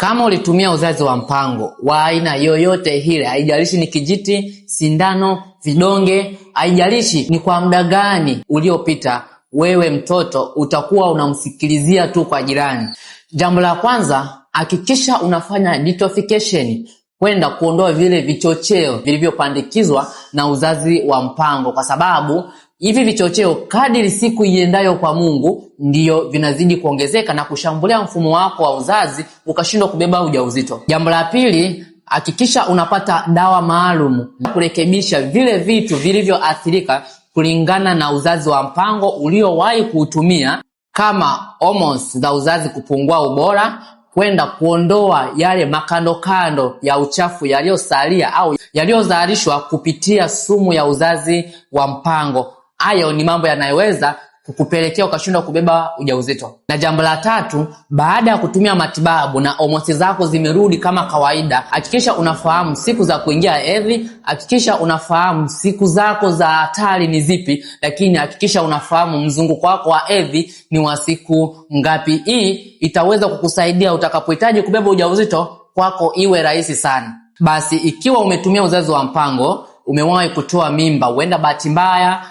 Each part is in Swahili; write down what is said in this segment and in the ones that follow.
Kama ulitumia uzazi wa mpango wa aina yoyote ile, haijalishi ni kijiti, sindano, vidonge, haijalishi ni kwa muda gani uliopita, wewe mtoto utakuwa unamsikilizia tu kwa jirani. Jambo la kwanza, hakikisha unafanya detoxification, kwenda kuondoa vile vichocheo vilivyopandikizwa na uzazi wa mpango, kwa sababu hivi vichocheo kadiri siku iendayo kwa Mungu ndiyo vinazidi kuongezeka na kushambulia mfumo wako wa uzazi, ukashindwa kubeba ujauzito. Jambo la pili, hakikisha unapata dawa maalum kurekebisha vile vitu vilivyoathirika kulingana na uzazi wa mpango uliowahi kuutumia, kama hormones za uzazi kupungua ubora, kwenda kuondoa yale makando ya uchafu yaliyosalia au yaliyozalishwa kupitia sumu ya uzazi wa mpango. Hayo ni mambo yanayoweza kukupelekea ukashindwa kubeba ujauzito. Na jambo la tatu, baada ya kutumia matibabu na hormones zako zimerudi kama kawaida, hakikisha unafahamu siku za kuingia hedhi, hakikisha unafahamu siku zako za hatari ni zipi, lakini hakikisha unafahamu mzunguko wako wa hedhi ni wa siku ngapi. Hii itaweza kukusaidia utakapohitaji kubeba ujauzito kwako iwe rahisi sana. Basi ikiwa umetumia uzazi wa mpango, umewahi kutoa mimba, huenda bahati mbaya,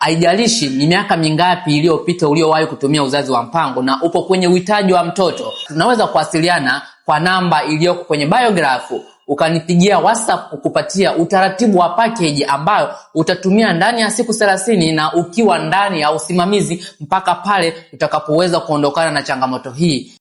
haijalishi ni miaka mingapi iliyopita uliowahi kutumia uzazi wa mpango na upo kwenye uhitaji wa mtoto, tunaweza kuwasiliana kwa namba iliyoko kwenye biograph, ukanipigia WhatsApp kukupatia utaratibu wa package ambayo utatumia ndani ya siku 30 na ukiwa ndani ya usimamizi mpaka pale utakapoweza kuondokana na changamoto hii.